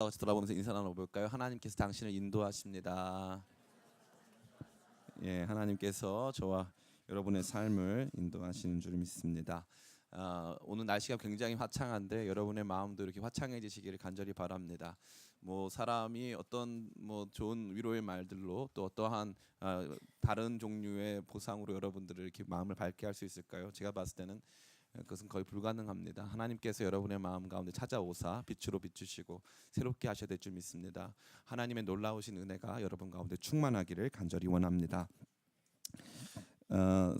같이 돌아보면서 인사 나눠볼까요? 하나님께서 당신을 인도하십니다. 예, 하나님께서 저와 여러분의 삶을 인도하시는 줄 믿습니다. 오늘 날씨가 굉장히 화창한데 여러분의 마음도 이렇게 화창해지시기를 간절히 바랍니다. 뭐 사람이 어떤 좋은 위로의 말들로 또 어떠한 다른 종류의 보상으로 여러분들을 이렇게 마음을 밝게 할 수 있을까요? 제가 봤을 때는 그것은 거의 불가능합니다. 하나님께서 여러분의 마음 가운데 찾아오사 빛으로 비추시고 새롭게 하셔야 될 줄 믿습니다. 하나님의 놀라우신 은혜가 여러분 가운데 충만하기를 간절히 원합니다.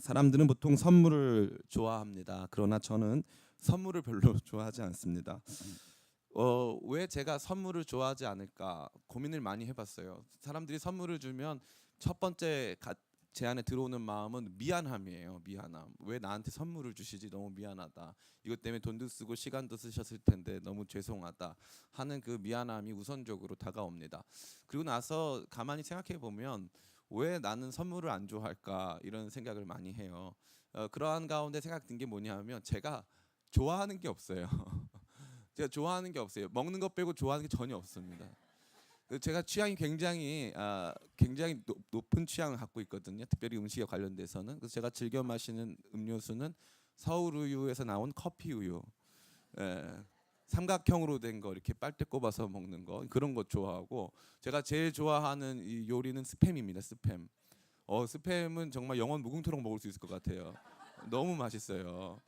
사람들은 보통 선물을 좋아합니다. 그러나 저는 선물을 별로 좋아하지 않습니다. 왜 제가 선물을 좋아하지 않을까 고민을 많이 해봤어요. 사람들이 선물을 주면 첫 번째 제 안에 들어오는 마음은 미안함이에요. 미안함. 왜 나한테 선물을 주시지? 너무 미안하다. 이것 때문에 돈도 쓰고 시간도 쓰셨을 텐데 너무 죄송하다 하는 그 미안함이 우선적으로 다가옵니다. 그리고 나서 가만히 생각해 보면 왜 나는 선물을 안 좋아할까 이런 생각을 많이 해요. 그러한 가운데 생각든 게 뭐냐면 제가 좋아하는 게 없어요. 제가 좋아하는 게 없어요. 먹는 것 빼고 좋아하는 게 전혀 없습니다. 제가 취향이 굉장히 높은 취향을 갖고 있거든요. 특별히 음식에 관련돼서는. 그래서 제가 즐겨 마시는 음료수는 서울 우유에서 나온 커피 우유. 예. 삼각형으로 된 거 이렇게 빨대 꼽아서 먹는 거 그런 거 좋아하고 제가 제일 좋아하는 이 요리는 스팸입니다. 스팸. 스팸은 정말 영원 무궁토록 먹을 수 있을 것 같아요. 너무 맛있어요.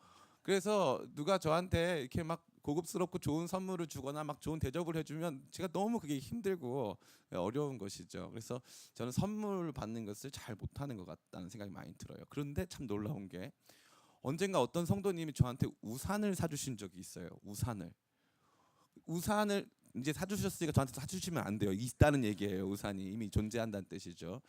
그래서 누가 저한테 이렇게 막 고급스럽고 좋은 선물을 주거나 막 좋은 대접을 해주면 제가 너무 그게 힘들고 어려운 것이죠. 그래서 저는 선물 받는 것을 잘 못하는 것 같다는 생각이 많이 들어요. 그런데 참 놀라운 게 언젠가 어떤 성도님이 저한테 우산을 사주신 적이 있어요. 우산을 이제 사주셨으니까 저한테 사주시면 안 돼요. 있다는 얘기예요. 우산이 이미 존재한다는 뜻이죠.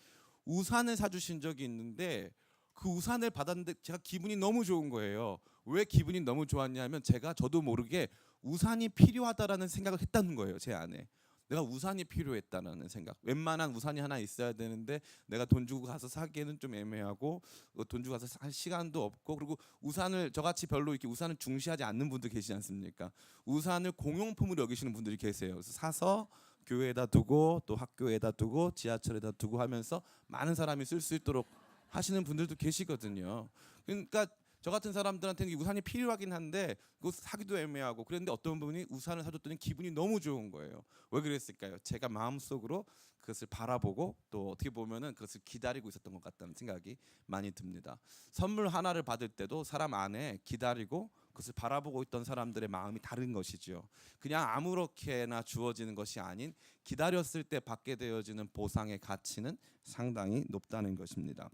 우산을 사주신 적이 있는데 그 우산을 받았는데 제가 기분이 너무 좋은 거예요. 왜 기분이 너무 좋았냐면 제가 저도 모르게 우산이 필요하다라는 생각을 했다는 거예요. 제 안에. 내가 우산이 필요했다는 생각. 웬만한 우산이 하나 있어야 되는데 내가 돈 주고 가서 사기에는 좀 애매하고 돈 주고 가서 살 시간도 없고 그리고 우산을 저같이 별로 이렇게 우산을 중시하지 않는 분들 계시지 않습니까? 우산을 공용품으로 여기시는 분들이 계세요. 그래서 사서 교회에다 두고 또 학교에다 두고 지하철에다 두고 하면서 많은 사람이 쓸 수 있도록 하시는 분들도 계시거든요. 그러니까 저 같은 사람들한테는 우산이 필요하긴 한데 그거 사기도 애매하고 그런데 어떤 분이 우산을 사줬더니 기분이 너무 좋은 거예요. 왜 그랬을까요? 제가 마음속으로 그것을 바라보고 또 어떻게 보면은 그것을 기다리고 있었던 것 같다는 생각이 많이 듭니다. 선물 하나를 받을 때도 사람 안에 기다리고 그것을 바라보고 있던 사람들의 마음이 다른 것이죠. 그냥 아무렇게나 주어지는 것이 아닌 기다렸을 때 받게 되어지는 보상의 가치는 상당히 높다는 것입니다.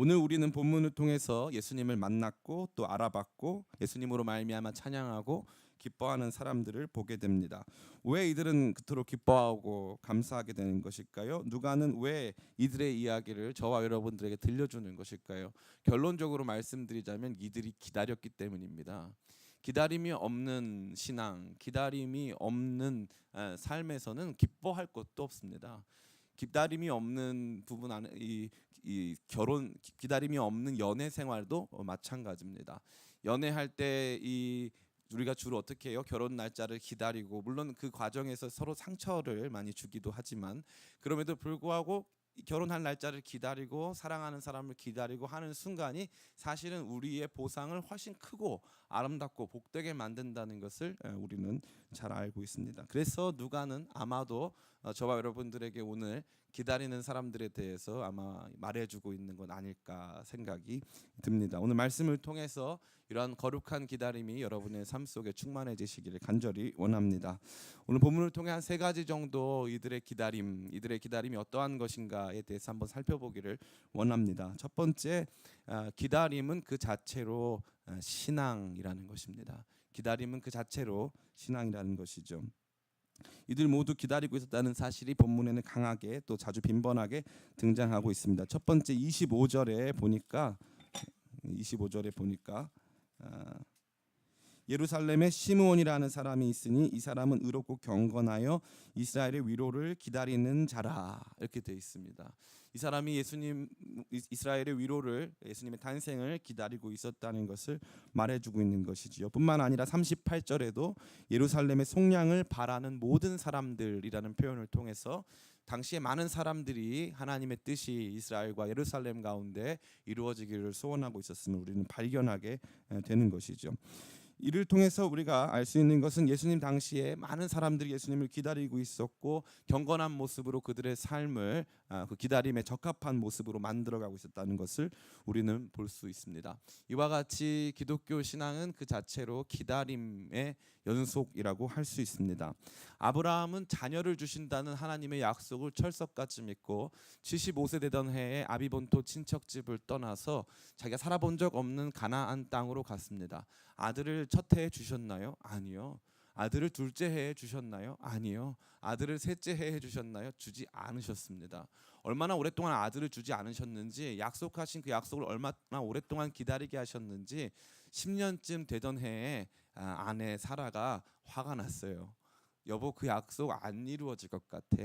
오늘 우리는 본문을 통해서 예수님을 만났고 또 알아봤고 예수님으로 말미암아 찬양하고 기뻐하는 사람들을 보게 됩니다. 왜 이들은 그토록 기뻐하고 감사하게 되는 것일까요? 누가는 왜 이들의 이야기를 저와 여러분들에게 들려주는 것일까요? 결론적으로 말씀드리자면 이들이 기다렸기 때문입니다. 기다림이 없는 신앙, 기다림이 없는 삶에서는 기뻐할 것도 없습니다. 기다림이 없는 부분 안에 이 결혼 기다림이 없는 연애 생활도 마찬가지입니다. 연애할 때 우리가 주로 어떻게 해요? 결혼 날짜를 기다리고 물론 그 과정에서 서로 상처를 많이 주기도 하지만 그럼에도 불구하고 결혼할 날짜를 기다리고 사랑하는 사람을 기다리고 하는 순간이 사실은 우리의 보상을 훨씬 크고 아름답고 복되게 만든다는 것을 우리는 잘 알고 있습니다. 그래서 누가는 아마도 저와 여러분들에게 오늘 기다리는 사람들에 대해서 아마 말해주고 있는 건 아닐까 생각이 듭니다. 오늘 말씀을 통해서 이러한 거룩한 기다림이 여러분의 삶 속에 충만해지시기를 간절히 원합니다. 오늘 본문을 통해 한 세 가지 정도 이들의 기다림이 어떠한 것인가에 대해서 한번 살펴보기를 원합니다. 첫 번째, 기다림은 그 자체로 신앙이라는 것입니다. 기다림은 그 자체로 신앙이라는 것이죠. 이들 모두 기다리고 있었다는 사실이 본문에는 강하게 또 자주 빈번하게 등장하고 있습니다. 첫 번째 25절에 보니까 예루살렘에 시므온이라는 사람이 있으니 이 사람은 의롭고 경건하여 이스라엘의 위로를 기다리는 자라. 이렇게 되어 있습니다. 이 사람이 이스라엘의 위로를, 예수님의 탄생을 기다리고 있었다는 것을 말해주고 있는 것이지요. 뿐만 아니라 38절에도 예루살렘의 속량을 바라는 모든 사람들이라는 표현을 통해서 당시에 많은 사람들이 하나님의 뜻이 이스라엘과 예루살렘 가운데 이루어지기를 소원하고 있었음을 우리는 발견하게 되는 것이죠. 이를 통해서 우리가 알 수 있는 것은 예수님 당시에 많은 사람들이 예수님을 기다리고 있었고 경건한 모습으로 그들의 삶을 그 기다림에 적합한 모습으로 만들어가고 있었다는 것을 우리는 볼 수 있습니다. 이와 같이 기독교 신앙은 그 자체로 기다림의 연속이라고 할 수 있습니다. 아브라함은 자녀를 주신다는 하나님의 약속을 철석같이 믿고 75세 되던 해에 아비본토 친척집을 떠나서 자기가 살아본 적 없는 가나안 땅으로 갔습니다. 아들을 첫 해에 주셨나요? 아니요. 아들을 둘째 해에 주셨나요? 아니요. 아들을 셋째 해에 주셨나요? 주지 않으셨습니다. 얼마나 오랫동안 아들을 주지 않으셨는지, 약속하신 그 약속을 얼마나 오랫동안 기다리게 하셨는지 10년쯤 되던 해에 아내 사라가 화가 났어요. 여보, 그 약속 안 이루어질 것 같아.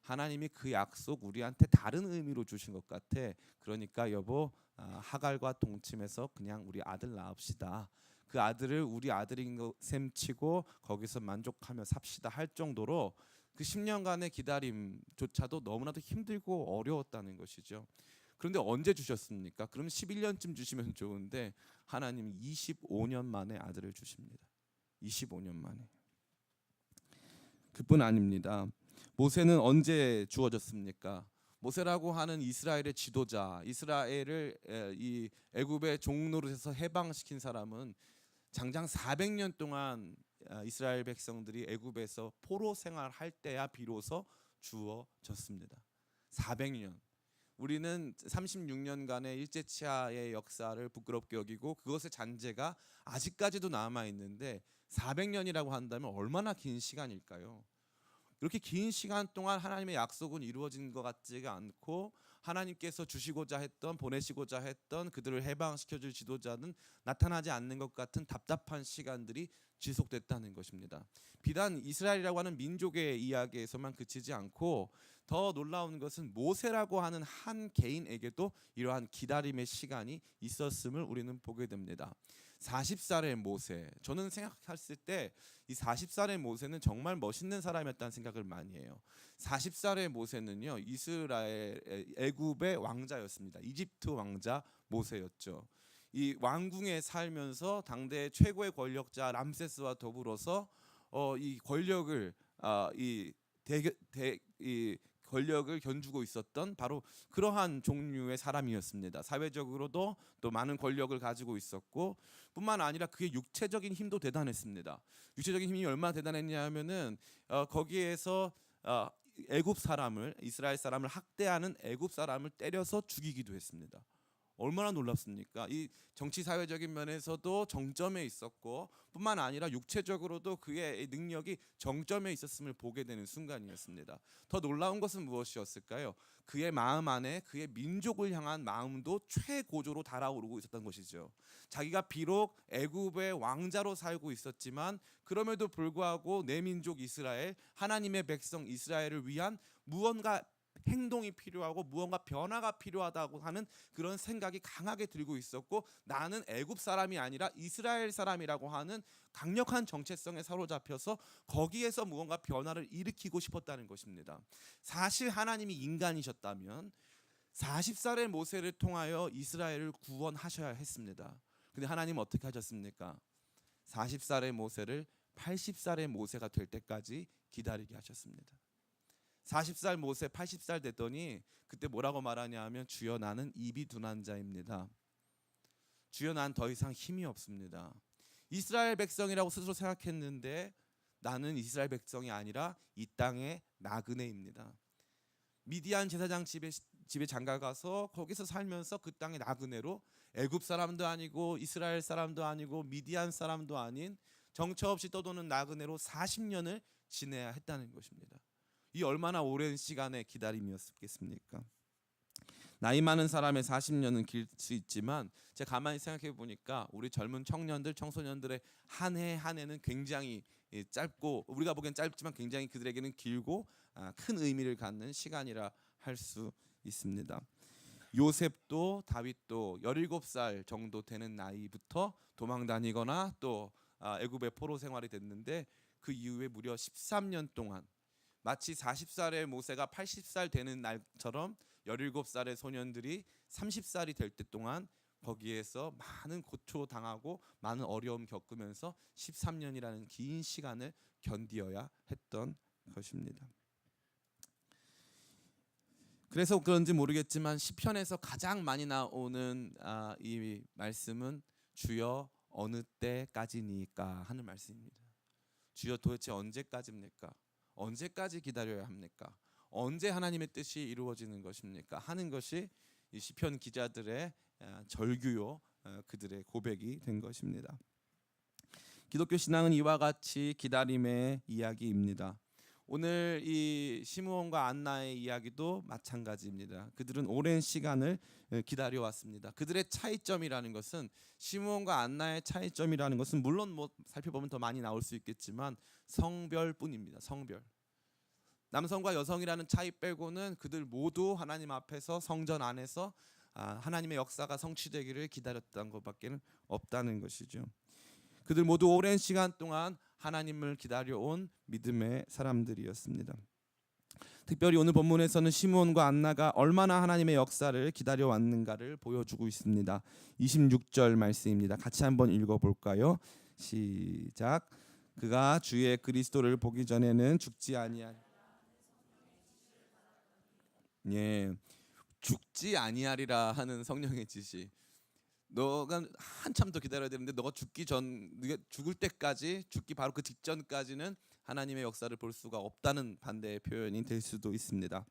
하나님이 그 약속 우리한테 다른 의미로 주신 것 같아. 그러니까 여보, 하갈과 동침해서 그냥 우리 아들 낳읍시다. 그 아들을 우리 아들인 셈 치고 거기서 만족하며 삽시다 할 정도로 그 10년간의 기다림조차도 너무나도 힘들고 어려웠다는 것이죠. 그런데 언제 주셨습니까? 그럼 11년쯤 주시면 좋은데 하나님이 25년 만에 아들을 주십니다. 25년 만에. 그뿐 아닙니다. 모세는 언제 주어졌습니까? 모세라고 하는 이스라엘의 지도자, 이스라엘을 이 애굽의 종노릇에서 해방시킨 사람은 장장 400년 동안 이스라엘 백성들이 애굽에서 포로 생활할 때야 비로소 주어졌습니다. 400년. 우리는 36년간의 일제치하의 역사를 부끄럽게 여기고 그것의 잔재가 아직까지도 남아 있는데 400년이라고 한다면 얼마나 긴 시간일까요? 그렇게 긴 시간 동안 하나님의 약속은 이루어진 것 같지가 않고 하나님께서 주시고자 했던, 보내시고자 했던 그들을 해방시켜줄 지도자는 나타나지 않는 것 같은 답답한 시간들이 지속됐다는 것입니다. 비단 이스라엘이라고 하는 민족의 이야기에서만 그치지 않고 더 놀라운 것은 모세라고 하는 한 개인에게도 이러한 기다림의 시간이 있었음을 우리는 보게 됩니다. 40살의 모세, 저는 생각했을 때 이 40살의 모세는 정말 멋있는 사람이었다는 생각을 많이 해요. 40살의 모세는요, 이스라엘 애굽의 왕자였습니다. 이집트 왕자 모세였죠. 이 왕궁에 살면서 당대 최고의 권력자 람세스와 더불어서 이 권력을 권력을 견주고 있었던 바로 그러한 종류의 사람이었습니다. 사회적으로도 또 많은 권력을 가지고 있었고 뿐만 아니라 그의 육체적인 힘도 대단했습니다. 육체적인 힘이 얼마나 대단했냐 하면은 거기에서 애굽 사람을, 이스라엘 사람을 학대하는 애굽 사람을 때려서 죽이기도 했습니다. 얼마나 놀랍습니까? 이 정치 사회적인 면에서도 정점에 있었고 뿐만 아니라 육체적으로도 그의 능력이 정점에 있었음을 보게 되는 순간이었습니다. 더 놀라운 것은 무엇이었을까요? 그의 마음 안에 그의 민족을 향한 마음도 최고조로 달아오르고 있었던 것이죠. 자기가 비록 애굽의 왕자로 살고 있었지만 그럼에도 불구하고 내 민족 이스라엘, 하나님의 백성 이스라엘을 위한 무언가 행동이 필요하고 무언가 변화가 필요하다고 하는 그런 생각이 강하게 들고 있었고, 나는 애굽 사람이 아니라 이스라엘 사람이라고 하는 강력한 정체성에 사로잡혀서 거기에서 무언가 변화를 일으키고 싶었다는 것입니다. 사실 하나님이 인간이셨다면 40살의 모세를 통하여 이스라엘을 구원하셔야 했습니다. 근데 하나님은 어떻게 하셨습니까? 40살의 모세를 80살의 모세가 될 때까지 기다리게 하셨습니다. 40살 모세 80살 됐더니 그때 뭐라고 말하냐 하면 주여 나는 입이 둔한 자입니다. 주여 난 더 이상 힘이 없습니다. 이스라엘 백성이라고 스스로 생각했는데 나는 이스라엘 백성이 아니라 이 땅의 나그네입니다. 미디안 제사장 집에 장가 가서 거기서 살면서 그 땅의 나그네로 애굽 사람도 아니고 이스라엘 사람도 아니고 미디안 사람도 아닌 정처 없이 떠도는 나그네로 40년을 지내야 했다는 것입니다. 이 얼마나 오랜 시간의 기다림이었겠습니까? 나이 많은 사람의 40년은 길 수 있지만 제가 가만히 생각해 보니까 우리 젊은 청년들, 청소년들의 한 해 한 해는 굉장히 짧고, 우리가 보기엔 짧지만 굉장히 그들에게는 길고 큰 의미를 갖는 시간이라 할 수 있습니다. 요셉도 다윗도 17살 정도 되는 나이부터 도망 다니거나 또 애굽의 포로 생활이 됐는데, 그 이후에 무려 13년 동안, 마치 40살의 모세가 80살 되는 날처럼 17살의 소년들이 30살이 될 때 동안 거기에서 많은 고초 당하고 많은 어려움 겪으면서 13년이라는 긴 시간을 견디어야 했던 것입니다. 그래서 그런지 모르겠지만 시편에서 가장 많이 나오는 이 말씀은 주여 어느 때까지니까 하는 말씀입니다. 주여 도대체 언제까지입니까? 언제까지 기다려야 합니까? 언제 하나님의 뜻이 이루어지는 것입니까? 하는 것이 이 시편 기자들의 절규요, 그들의 고백이 된 것입니다. 기독교 신앙은 이와 같이 기다림의 이야기입니다. 오늘 이 시므온과 안나의 이야기도 마찬가지입니다. 그들은 오랜 시간을 기다려왔습니다. 그들의 차이점이라는 것은, 시므온과 안나의 차이점이라는 것은 물론 살펴보면 더 많이 나올 수 있겠지만 성별뿐입니다. 성별. 남성과 여성이라는 차이 빼고는 그들 모두 하나님 앞에서 성전 안에서 하나님의 역사가 성취되기를 기다렸던 것밖에 없다는 것이죠. 그들 모두 오랜 시간 동안 하나님을 기다려온 믿음의 사람들이었습니다. 특별히 오늘 본문에서는 시므온과 안나가 얼마나 하나님의 역사를 기다려왔는가를 보여주고 있습니다. 26절 말씀입니다. 같이 한번 읽어볼까요? 시작. 그가 주의 그리스도를 보기 전에는 죽지 아니하리. 죽지 아니하리라 하는 성령의 지시. 너가 한참 더 기다려야 되는데 너가 죽을 때까지, 죽기 바로 그 직전까지는 하나님의 역사를 볼 수가 없다는 반대의 표현이 될 수도 있습니다.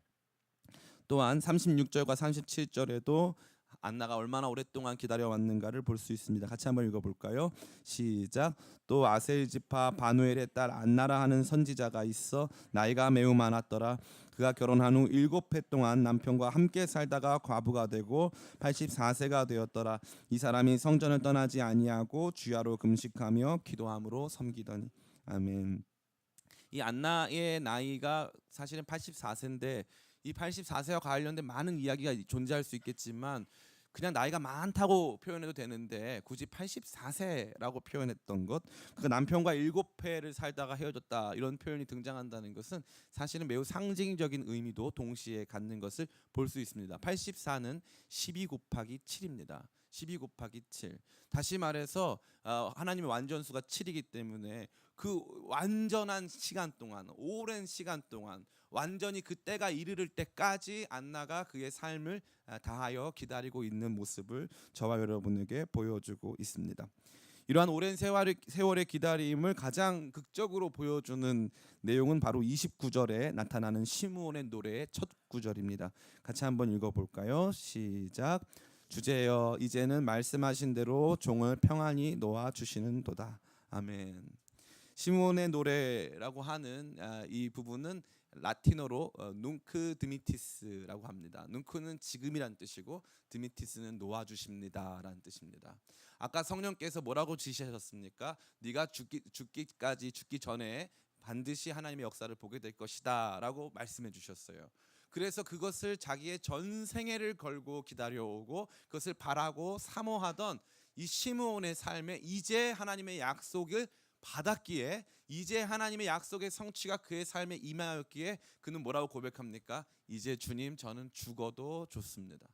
또한 36절과 37절에도 안나가 얼마나 오랫동안 기다려왔는가를 볼 수 있습니다. 같이 한번 읽어볼까요? 시작. 또 아셀 지파 바누엘의 딸 안나라 하는 선지자가 있어 나이가 매우 많았더라. 그가 결혼한 후 7해 동안 남편과 함께 살다가 과부가 되고 84세가 되었더라. 이 사람이 성전을 떠나지 아니하고 주야로 금식하며 기도함으로 섬기더니. 아멘. 이 안나의 나이가 사실은 84세인데 이 84세와 관련된 많은 이야기가 존재할 수 있겠지만 그냥 나이가 많다고 표현해도 되는데 굳이 84세라고 표현했던 것, 그 남편과 7회를 살다가 헤어졌다 이런 표현이 등장한다는 것은 사실은 매우 상징적인 의미도 동시에 갖는 것을 볼 수 있습니다. 84는 12 곱하기 7입니다. 12 곱하기 7. 다시 말해서 하나님의 완전수가 7이기 때문에 그 완전한 시간 동안, 오랜 시간 동안 완전히 그 때가 이르를 때까지 안나가 그의 삶을 다하여 기다리고 있는 모습을 저와 여러분에게 보여주고 있습니다. 이러한 오랜 세월의 기다림을 가장 극적으로 보여주는 내용은 바로 29절에 나타나는 시므온의 노래의 첫 구절입니다. 같이 한번 읽어볼까요? 시작. 주제여 이제는 말씀하신 대로 종을 평안히 놓아 주시는도다. 아멘. 시므온의 노래라고 하는 이 부분은 라틴어로 눅크 드미티스라고 합니다. 눅크는 지금이란 뜻이고 드미티스는 놓아주십니다라는 뜻입니다. 아까 성령께서 뭐라고 지시하셨습니까? 네가 죽기 전에 반드시 하나님의 역사를 보게 될 것이다라고 말씀해 주셨어요. 그래서 그것을 자기의 전생애를 걸고 기다려오고 그것을 바라고 사모하던 이 시므온의 삶에 이제 하나님의 약속을 받았기에, 이제 하나님의 약속의 성취가 그의 삶에 임하였기에 그는 뭐라고 고백합니까? 이제 주님 저는 죽어도 좋습니다.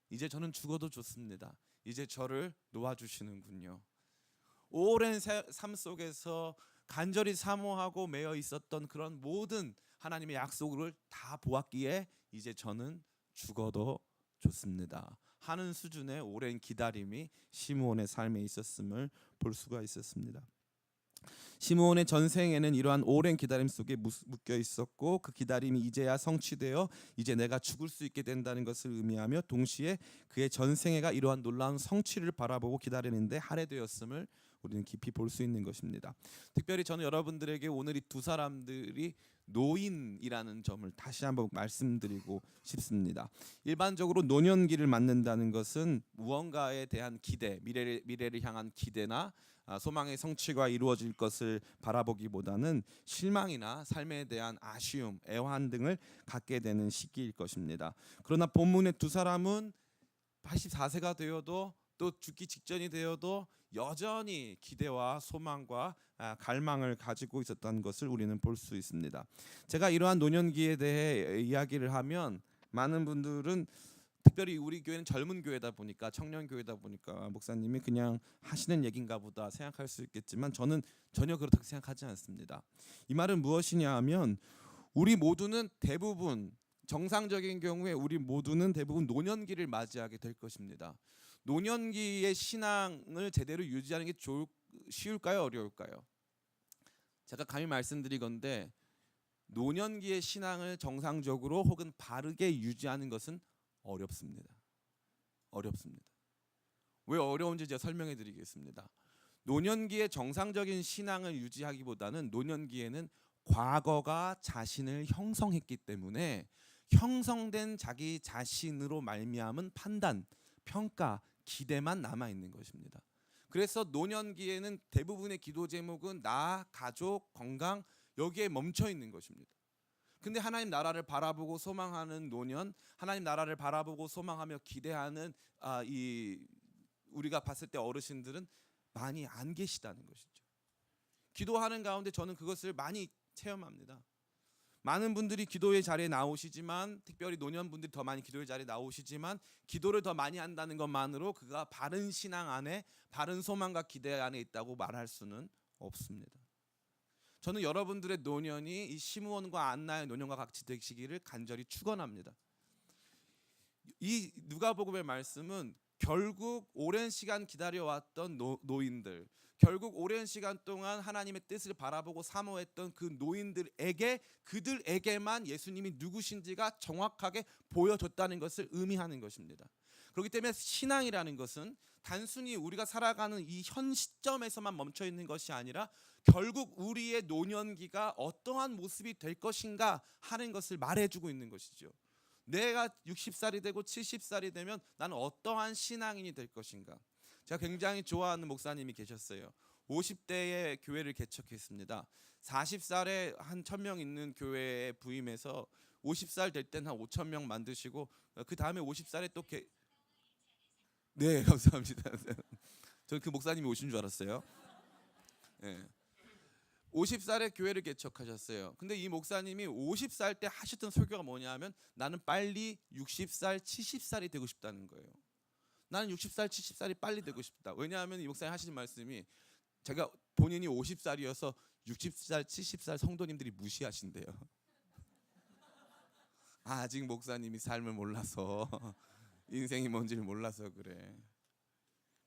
이제 저는 죽어도 좋습니다. 이제 저를 놓아주시는군요. 오랜 삶 속에서 간절히 사모하고 매여 있었던 그런 모든 하나님의 약속을 다 보았기에 이제 저는 죽어도 좋습니다 하는 수준의 오랜 기다림이 시므온의 삶에 있었음을 볼 수가 있었습니다. 시므온의 전생에는 이러한 오랜 기다림 속에 묶여 있었고 그 기다림이 이제야 성취되어 이제 내가 죽을 수 있게 된다는 것을 의미하며 동시에 그의 전생애가 이러한 놀라운 성취를 바라보고 기다리는데 할애되었음을 우리는 깊이 볼 수 있는 것입니다. 특별히 저는 여러분들에게 오늘 이 두 사람들이 노인이라는 점을 다시 한번 말씀드리고 싶습니다. 일반적으로 노년기를 맞는다는 것은 무언가에 대한 기대, 미래를 향한 기대나 소망의 성취가 이루어질 것을 바라보기보다는 실망이나 삶에 대한 아쉬움, 애환 등을 갖게 되는 시기일 것입니다. 그러나 본문의 두 사람은 84세가 되어도 또 죽기 직전이 되어도 여전히 기대와 소망과 갈망을 가지고 있었던 것을 우리는 볼 수 있습니다. 제가 이러한 노년기에 대해 이야기를 하면 많은 분들은, 특별히 우리 교회는 젊은 교회다 보니까, 청년 교회다 보니까 목사님이 그냥 하시는 얘기인가 보다 생각할 수 있겠지만 저는 전혀 그렇다고 생각하지 않습니다. 이 말은 무엇이냐 하면 우리 모두는 대부분, 정상적인 경우에 우리 모두는 대부분 노년기를 맞이하게 될 것입니다. 노년기의 신앙을 제대로 유지하는 게 쉬울까요, 어려울까요? 제가 감히 말씀드리건대 노년기의 신앙을 정상적으로 혹은 바르게 유지하는 것은 어렵습니다. 왜 어려운지 제가 설명해 드리겠습니다. 노년기의 정상적인 신앙을 유지하기보다는 노년기에는 과거가 자신을 형성했기 때문에 형성된 자기 자신으로 말미암은 판단, 평가, 기대만 남아 있는 것입니다. 그래서 노년기에는 대부분의 기도 제목은 나, 가족, 건강 여기에 멈춰 있는 것입니다. 근데 하나님 나라를 바라보고 소망하는 노년, 하나님 나라를 바라보고 소망하며 기대하는 우리가 봤을 때 어르신들은 많이 안 계시다는 것이죠. 기도하는 가운데 저는 그것을 많이 체험합니다. 많은 분들이 기도의 자리에 나오시지만, 특별히 노년분들이 더 많이 기도의 자리에 나오시지만, 기도를 더 많이 한다는 것만으로 그가 바른 신앙 안에, 바른 소망과 기대 안에 있다고 말할 수는 없습니다. 저는 여러분들의 노년이 이 시므온과 안나의 노년과 같이 되시기를 간절히 축원합니다. 이 누가복음의 말씀은 결국 오랜 시간 기다려왔던 노인들, 결국 오랜 시간 동안 하나님의 뜻을 바라보고 사모했던 그 노인들에게, 그들에게만 예수님이 누구신지가 정확하게 보여줬다는 것을 의미하는 것입니다. 그렇기 때문에 신앙이라는 것은 단순히 우리가 살아가는 이 현 시점에서만 멈춰 있는 것이 아니라 결국 우리의 노년기가 어떠한 모습이 될 것인가 하는 것을 말해주고 있는 것이죠. 내가 60살이 되고 70살이 되면 나는 어떠한 신앙인이 될 것인가. 제가 굉장히 좋아하는 목사님이 계셨어요. 50대에 교회를 개척했습니다. 40살에 한 1000명 있는 교회에 부임해서 50살 될 땐 한 5000명 만드시고, 그 다음에 50살에 또 네, 감사합니다. 저는 그 목사님이 오신 줄 알았어요. 네. 50살에 교회를 개척하셨어요. 근데 이 목사님이 50살 때 하셨던 설교가 뭐냐면 나는 빨리 60살, 70살이 되고 싶다는 거예요. 나는 60살, 70살이 빨리 되고 싶다. 왜냐하면 이 목사님 하시는 말씀이, 제가 본인이 50살이어서 60살, 70살 성도님들이 무시하신대요. 아직 목사님이 삶을 몰라서, 인생이 뭔지를 몰라서 그래.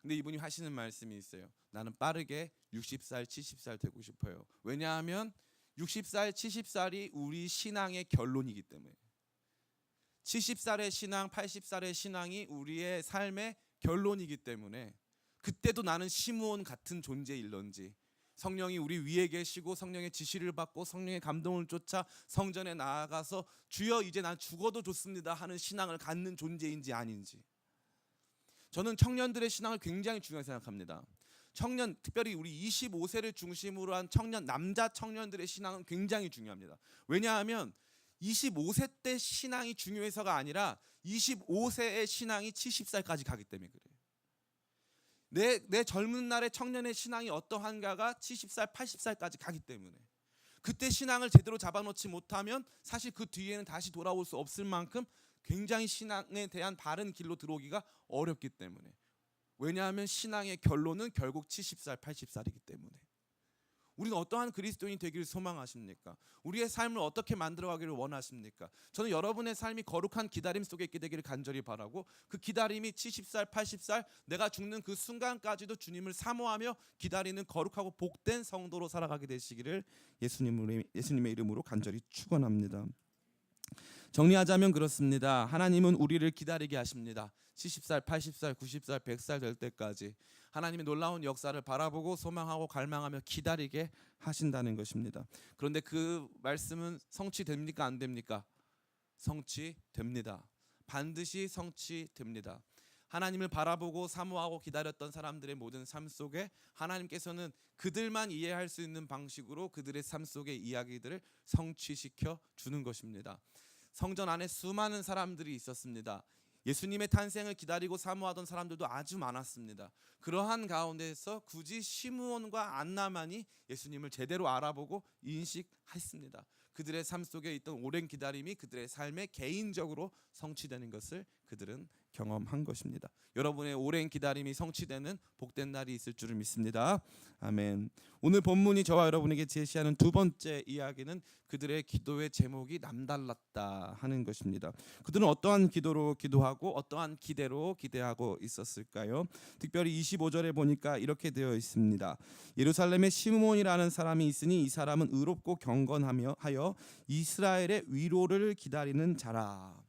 근데 이분이 하시는 말씀이 있어요. 나는 빠르게 60살, 70살 되고 싶어요. 왜냐하면 60살, 70살이 우리 신앙의 결론이기 때문에. 70살의 신앙, 80살의 신앙이 우리의 삶의 결론이기 때문에 그때도 나는 시므온 같은 존재일런지, 성령이 우리 위에 계시고 성령의 지시를 받고 성령의 감동을 쫓아 성전에 나아가서 주여 이제 난 죽어도 좋습니다 하는 신앙을 갖는 존재인지 아닌지. 저는 청년들의 신앙을 굉장히 중요하게 생각합니다. 청년, 특별히 우리 25세를 중심으로 한 청년, 남자 청년들의 신앙은 굉장히 중요합니다. 왜냐하면 25세 때 신앙이 중요해서가 아니라 25세의 신앙이 70살까지 가기 때문에 그래요. 내 젊은 날의 청년의 신앙이 어떠한가가 70살, 80살까지 가기 때문에, 그때 신앙을 제대로 잡아놓지 못하면 사실 그 뒤에는 다시 돌아올 수 없을 만큼 굉장히 신앙에 대한 바른 길로 들어오기가 어렵기 때문에. 왜냐하면 신앙의 결론은 결국 70살, 80살이기 때문에. 우리는 어떠한 그리스도인이 되기를 소망하십니까? 우리의 삶을 어떻게 만들어가기를 원하십니까? 저는 여러분의 삶이 거룩한 기다림 속에 있게 되기를 간절히 바라고, 그 기다림이 70살, 80살 내가 죽는 그 순간까지도 주님을 사모하며 기다리는 거룩하고 복된 성도로 살아가게 되시기를 예수님의 이름으로 간절히 축원합니다. 정리하자면 그렇습니다. 하나님은 우리를 기다리게 하십니다. 70살, 80살, 90살, 100살 될 때까지 하나님의 놀라운 역사를 바라보고 소망하고 갈망하며 기다리게 하신다는 것입니다. 그런데 그 말씀은 성취됩니까? 안 됩니까? 성취됩니다. 반드시 성취됩니다. 하나님을 바라보고 사모하고 기다렸던 사람들의 모든 삶 속에 하나님께서는 그들만 이해할 수 있는 방식으로 그들의 삶 속의 이야기들을 성취시켜 주는 것입니다. 성전 안에 수많은 사람들이 있었습니다. 예수님의 탄생을 기다리고 사모하던 사람들도 아주 많았습니다. 그러한 가운데서 굳이 시므온과 안나만이 예수님을 제대로 알아보고 인식했습니다. 그들의 삶 속에 있던 오랜 기다림이 그들의 삶에 개인적으로 성취되는 것을 그들은 경험한 것입니다. 여러분의 오랜 기다림이 성취되는 복된 날이 있을 줄을 믿습니다. 아멘. 오늘 본문이 저와 여러분에게 제시하는 두 번째 이야기는 그들의 기도의 제목이 남달랐다 하는 것입니다. 그들은 어떠한 기도로 기도하고 어떠한 기대로 기대하고 있었을까요? 특별히 25절에 보니까 이렇게 되어 있습니다. 예루살렘에 시므온이라는 사람이 있으니 이 사람은 의롭고 경건하며 하여 이스라엘의 위로를 기다리는 자라.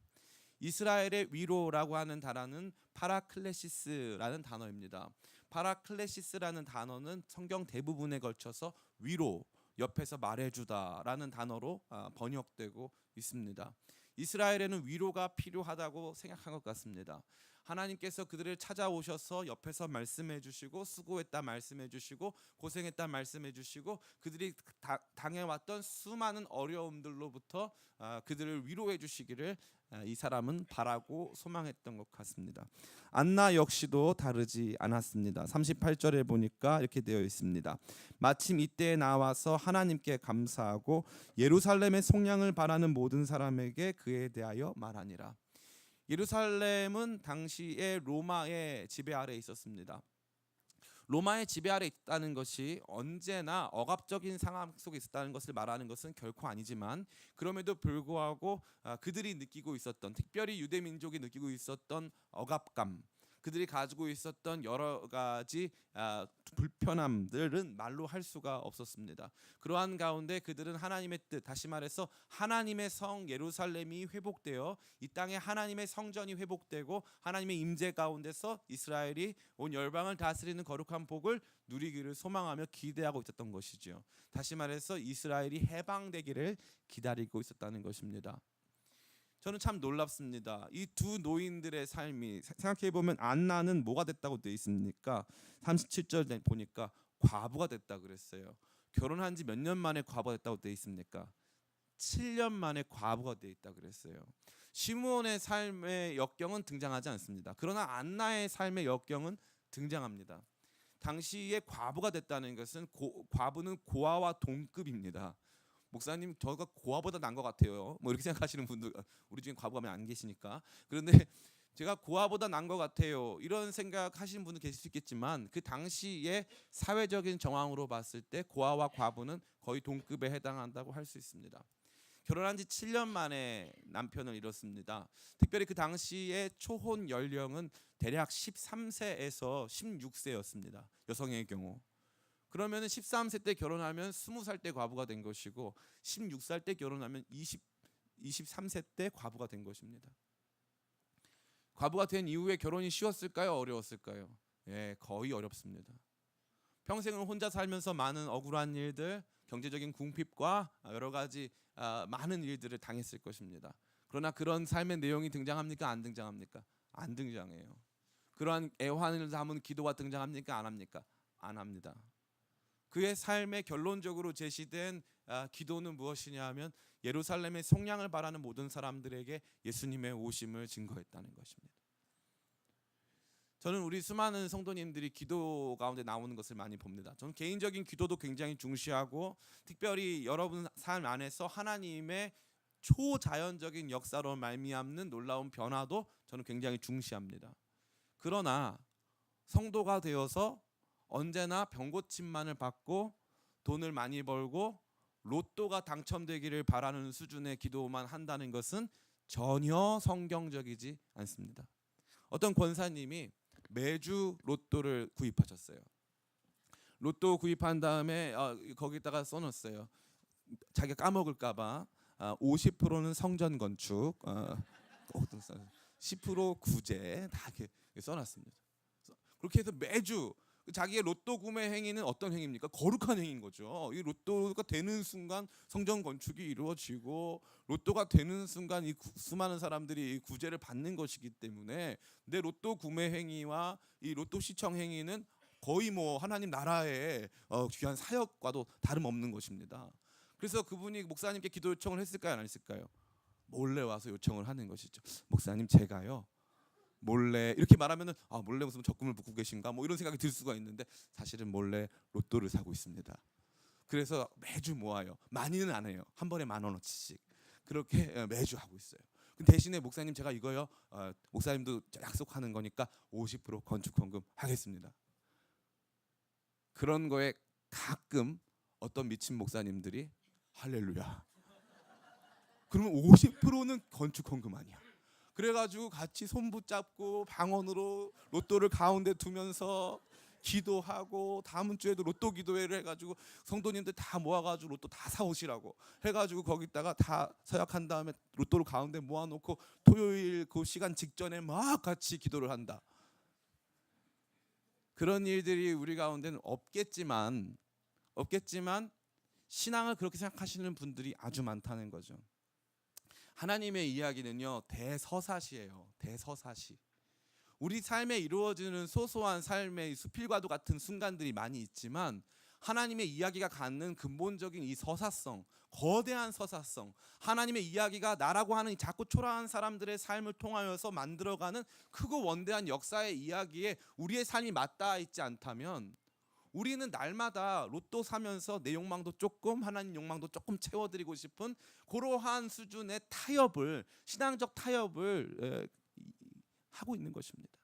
이스라엘의 위로라고 하는 단어는 파라클레시스라는 단어입니다. 파라클레시스라는 단어는 성경 대부분에 걸쳐서 위로, 옆에서 말해주다라는 단어로 번역되고 있습니다. 이스라엘에는 위로가 필요하다고 생각한 것 같습니다. 하나님께서 그들을 찾아오셔서 옆에서 말씀해 주시고 수고했다 말씀해 주시고 고생했다 말씀해 주시고 그들이 당해왔던 수많은 어려움들로부터 그들을 위로해 주시기를 이 사람은 바라고 소망했던 것 같습니다. 안나 역시도 다르지 않았습니다. 38절에 보니까 이렇게 되어 있습니다. 마침 이때에 나와서 하나님께 감사하고 예루살렘의 속량을 바라는 모든 사람에게 그에 대하여 말하니라. 예루살렘은 당시에 로마의 지배 아래 있었습니다. 로마의 지배 아래 있다는 것이 언제나 억압적인 상황 속에 있었다는 것을 말하는 것은 결코 아니지만 그럼에도 불구하고 그들이 느끼고 있었던, 특별히 유대 민족이 느끼고 있었던 억압감, 그들이 가지고 있었던 여러 가지 불편함들은 말로 할 수가 없었습니다. 그러한 가운데 그들은 하나님의 뜻, 다시 말해서 하나님의 성 예루살렘이 회복되어 이 땅에 하나님의 성전이 회복되고 하나님의 임재 가운데서 이스라엘이 온 열방을 다스리는 거룩한 복을 누리기를 소망하며 기대하고 있었던 것이죠. 다시 말해서 이스라엘이 해방되기를 기다리고 있었다는 것입니다. 저는 참 놀랍습니다. 이 두 노인들의 삶이 생각해 보면 안나는 뭐가 됐다고 되어 있습니까? 37절 보니까 과부가 됐다 그랬어요. 결혼한 지 몇 년 만에 과부가 됐다고 되어 있습니까? 7년 만에 과부가 되어 있다 그랬어요. 시므온의 삶의 역경은 등장하지 않습니다. 그러나 안나의 삶의 역경은 등장합니다. 당시에 과부가 됐다는 것은 과부는 고아와 동급입니다. 목사님 저가 고아보다 난 것 같아요. 뭐 이렇게 생각하시는 분들 우리 중에 과부가 안 계시니까. 그런데 제가 고아보다 난 것 같아요. 이런 생각하시는 분도 계실 수 있겠지만 그 당시의 사회적인 정황으로 봤을 때 고아와 과부는 거의 동급에 해당한다고 할 수 있습니다. 결혼한 지 7년 만에 남편을 잃었습니다. 특별히 그 당시의 초혼 연령은 대략 13세에서 16세였습니다. 여성의 경우. 그러면 13세 때 결혼하면 20살 때 과부가 된 것이고 16살 때 결혼하면 23세 때 과부가 된 것입니다. 과부가 된 이후에 결혼이 쉬웠을까요? 어려웠을까요? 거의 어렵습니다. 평생을 혼자 살면서 많은 억울한 일들, 경제적인 궁핍과 여러 가지 많은 일들을 당했을 것입니다. 그러나 그런 삶의 내용이 등장합니까? 안 등장합니까? 안 등장해요. 그러한 애환을 담은 기도가 등장합니까? 안 합니까? 안 합니다. 그의 삶에 결론적으로 제시된 기도는 무엇이냐 하면 예루살렘의 속량을 바라는 모든 사람들에게 예수님의 오심을 증거했다는 것입니다. 저는 우리 수많은 성도님들이 기도 가운데 나오는 것을 많이 봅니다. 저는 개인적인 기도도 굉장히 중시하고 특별히 여러분 삶 안에서 하나님의 초자연적인 역사로 말미암는 놀라운 변화도 저는 굉장히 중시합니다. 그러나 성도가 되어서 언제나 병고침만을 받고 돈을 많이 벌고 로또가 당첨되기를 바라는 수준의 기도만 한다는 것은 전혀 성경적이지 않습니다. 어떤 권사님이 매주 로또를 구입하셨어요. 로또 구입한 다음에 거기다가 써놨어요. 자기가 까먹을까봐 50%는 성전 건축, 10% 구제 다 이렇게 써놨습니다. 그렇게 해서 매주 자기의 로또 구매 행위는 어떤 행위입니까? 거룩한 행위인 거죠. 이 로또가 되는 순간 성전 건축이 이루어지고 로또가 되는 순간 이 수많은 사람들이 이 구제를 받는 것이기 때문에 내 로또 구매 행위와 이 로또 시청 행위는 거의 뭐 하나님 나라의 귀한 사역과도 다름없는 것입니다. 그래서 그분이 목사님께 기도 요청을 했을까요, 안 했을까요? 몰래 와서 요청을 하는 것이죠. 목사님, 제가요 몰래, 이렇게 말하면은 몰래 무슨 적금을 붓고 계신가 뭐 이런 생각이 들 수가 있는데, 사실은 몰래 로또를 사고 있습니다. 그래서 매주 모아요. 많이는 안 해요. 한 번에 10,000원어치씩 그렇게 매주 하고 있어요. 대신에 목사님, 제가 이거요, 목사님도 약속하는 거니까 50% 건축헌금 하겠습니다. 그런 거에 가끔 어떤 미친 목사님들이 할렐루야, 그러면 50%는 건축헌금 아니야. 그래가지고 같이 손 붙잡고 방언으로 로또를 가운데 두면서 기도하고, 다음 주에도 로또 기도회를 해가지고 성도님들 다 모아가지고 로또 다 사오시라고 해가지고 거기다가 다 서약한 다음에 로또를 가운데 모아놓고 토요일 그 시간 직전에 막 같이 기도를 한다. 그런 일들이 우리 가운데는 없겠지만 신앙을 그렇게 생각하시는 분들이 아주 많다는 거죠. 하나님의 이야기는요, 대서사시예요. 대서사시. 우리 삶에 이루어지는 소소한 삶의 수필과도 같은 순간들이 많이 있지만, 하나님의 이야기가 갖는 근본적인 이 서사성, 거대한 서사성, 하나님의 이야기가 나라고 하는 작고 초라한 사람들의 삶을 통하여서 만들어가는 크고 원대한 역사의 이야기에 우리의 삶이 맞닿아 있지 않다면, 우리는 날마다 로또 사면서 내 욕망도 조금, 하나님 욕망도 조금 채워드리고 싶은 그러한 수준의 타협을, 신앙적 타협을 하고 있는 것입니다.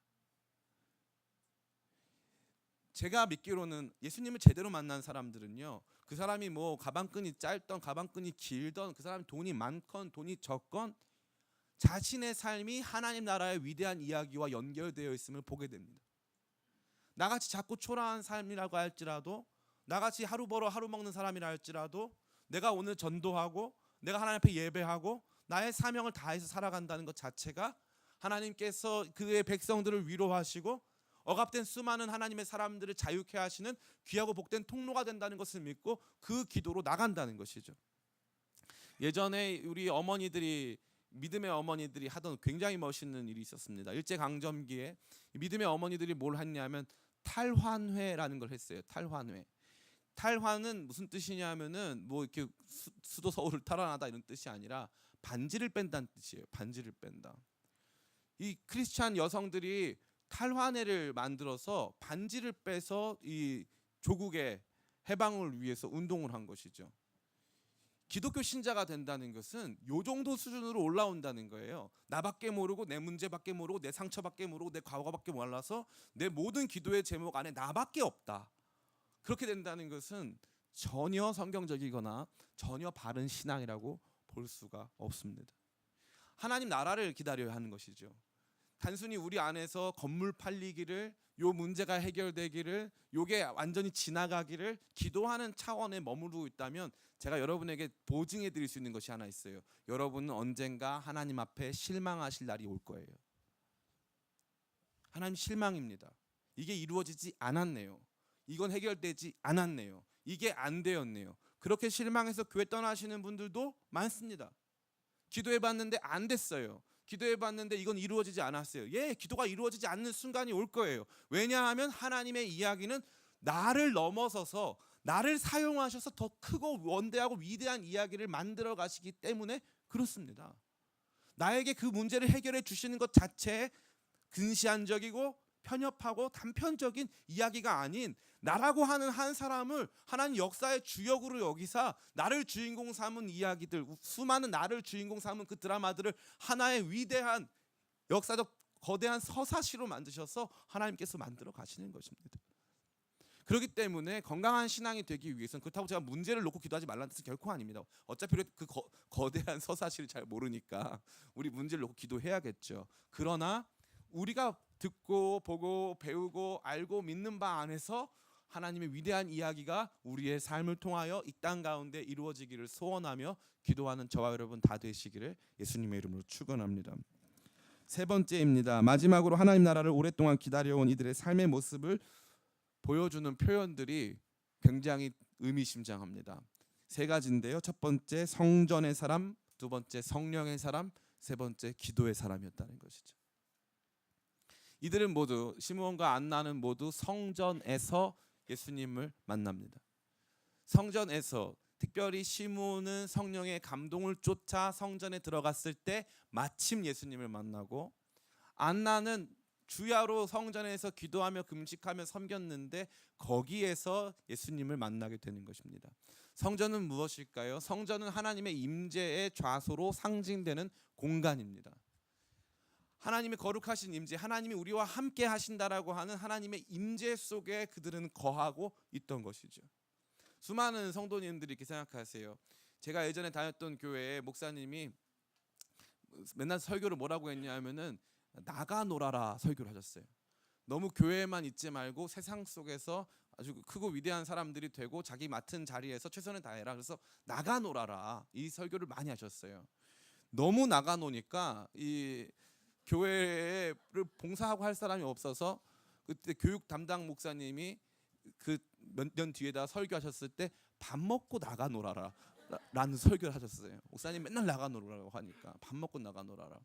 제가 믿기로는 예수님을 제대로 만난 사람들은요, 그 사람이 뭐 가방끈이 짧던 가방끈이 길던, 그 사람이 돈이 많건 돈이 적건 자신의 삶이 하나님 나라의 위대한 이야기와 연결되어 있음을 보게 됩니다. 나같이 작고 초라한 삶이라고 할지라도, 나같이 하루 벌어 하루 먹는 사람이라 할지라도, 내가 오늘 전도하고 내가 하나님 앞에 예배하고 나의 사명을 다해서 살아간다는 것 자체가 하나님께서 그의 백성들을 위로하시고 억압된 수많은 하나님의 사람들을 자유케 하시는 귀하고 복된 통로가 된다는 것을 믿고 그 기도로 나간다는 것이죠. 예전에 우리 어머니들이, 믿음의 어머니들이 하던 굉장히 멋있는 일이 있었습니다. 일제강점기에 믿음의 어머니들이 뭘 했냐면 탈환회라는 걸 했어요. 탈환회. 탈환은 무슨 뜻이냐면은 뭐 이렇게 수도 서울을 탈환하다 이런 뜻이 아니라 반지를 뺀다는 뜻이에요. 반지를 뺀다. 이 크리스찬 여성들이 탈환회를 만들어서 반지를 빼서 이 조국의 해방을 위해서 운동을 한 것이죠. 기독교 신자가 된다는 것은 요 정도 수준으로 올라온다는 거예요. 나밖에 모르고, 내 문제밖에 모르고, 내 상처밖에 모르고, 내 과거밖에 몰라서 내 모든 기도의 제목 안에 나밖에 없다. 그렇게 된다는 것은 전혀 성경적이거나 전혀 바른 신앙이라고 볼 수가 없습니다. 하나님 나라를 기다려야 하는 것이죠. 단순히 우리 안에서 건물 팔리기를, 요 문제가 해결되기를, 요게 완전히 지나가기를 기도하는 차원에 머무르고 있다면, 제가 여러분에게 보증해 드릴 수 있는 것이 하나 있어요. 여러분은 언젠가 하나님 앞에 실망하실 날이 올 거예요. 하나님 실망입니다. 이게 이루어지지 않았네요. 이건 해결되지 않았네요. 이게 안 되었네요. 그렇게 실망해서 교회 떠나시는 분들도 많습니다. 기도해 봤는데 안 됐어요. 기도해 봤는데 이건 이루어지지 않았어요. 예, 기도가 이루어지지 않는 순간이 올 거예요. 왜냐하면 하나님의 이야기는 나를 넘어서서 나를 사용하셔서 더 크고 원대하고 위대한 이야기를 만들어 가시기 때문에 그렇습니다. 나에게 그 문제를 해결해 주시는 것 자체에 근시안적이고 편협하고 단편적인 이야기가 아닌, 나라고 하는 한 사람을 하나님 역사의 주역으로 여기사 나를 주인공 삼은 이야기들, 수많은 나를 주인공 삼은 그 드라마들을 하나의 위대한 역사적 거대한 서사시로 만드셔서 하나님께서 만들어 가시는 것입니다. 그렇기 때문에 건강한 신앙이 되기 위해서는, 그렇다고 제가 문제를 놓고 기도하지 말라는 뜻은 결코 아닙니다. 어차피 그 거대한 서사시를 잘 모르니까 우리 문제를 놓고 기도해야겠죠. 그러나 우리가 듣고 보고 배우고 알고 믿는 바 안에서 하나님의 위대한 이야기가 우리의 삶을 통하여 이 땅 가운데 이루어지기를 소원하며 기도하는 저와 여러분 다 되시기를 예수님의 이름으로 축원합니다. 세 번째입니다. 마지막으로 하나님 나라를 오랫동안 기다려온 이들의 삶의 모습을 보여주는 표현들이 굉장히 의미심장합니다. 세 가지인데요. 첫 번째 성전의 사람, 두 번째 성령의 사람, 세 번째 기도의 사람이었다는 것이죠. 이들은 모두 시므온과 안나는 모두 성전에서 예수님을 만납니다. 성전에서 특별히 시므온은 성령의 감동을 쫓아 성전에 들어갔을 때 마침 예수님을 만나고, 안나는 주야로 성전에서 기도하며 금식하며 섬겼는데 거기에서 예수님을 만나게 되는 것입니다. 성전은 무엇일까요? 성전은 하나님의 임재의 좌소로 상징되는 공간입니다. 하나님의 거룩하신 임재, 하나님이 우리와 함께 하신다라고 하는 하나님의 임재 속에 그들은 거하고 있던 것이죠. 수많은 성도님들이 이렇게 생각하세요. 제가 예전에 다녔던 교회에 목사님이 맨날 설교를 뭐라고 했냐면은 나가 놀아라 설교를 하셨어요. 너무 교회에만 있지 말고 세상 속에서 아주 크고 위대한 사람들이 되고 자기 맡은 자리에서 최선을 다해라. 그래서 나가 놀아라 이 설교를 많이 하셨어요. 너무 나가 노니까 이 교회를 봉사하고 할 사람이 없어서 그때 교육 담당 목사님이 그 몇 년 뒤에다 설교하셨을 때 밥 먹고 나가 놀아라 라는 설교를 하셨어요. 목사님 맨날 나가 놀으라고 하니까 밥 먹고 나가 놀아라.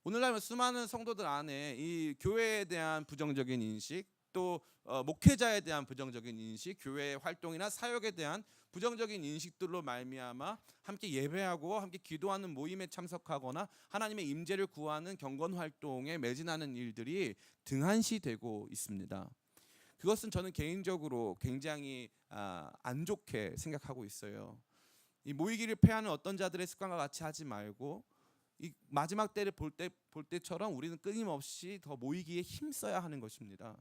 오늘날 수많은 성도들 안에 이 교회에 대한 부정적인 인식, 또 목회자에 대한 부정적인 인식, 교회의 활동이나 사역에 대한 부정적인 인식들로 말미암아 함께 예배하고 함께 기도하는 모임에 참석하거나 하나님의 임재를 구하는 경건 활동에 매진하는 일들이 등한시되고 있습니다. 그것은 저는 개인적으로 굉장히 안 좋게 생각하고 있어요. 이 모이기를 패하는 어떤 자들의 습관과 같이 하지 말고 이 마지막 때를 볼 때처럼 우리는 끊임없이 더 모이기에 힘써야 하는 것입니다.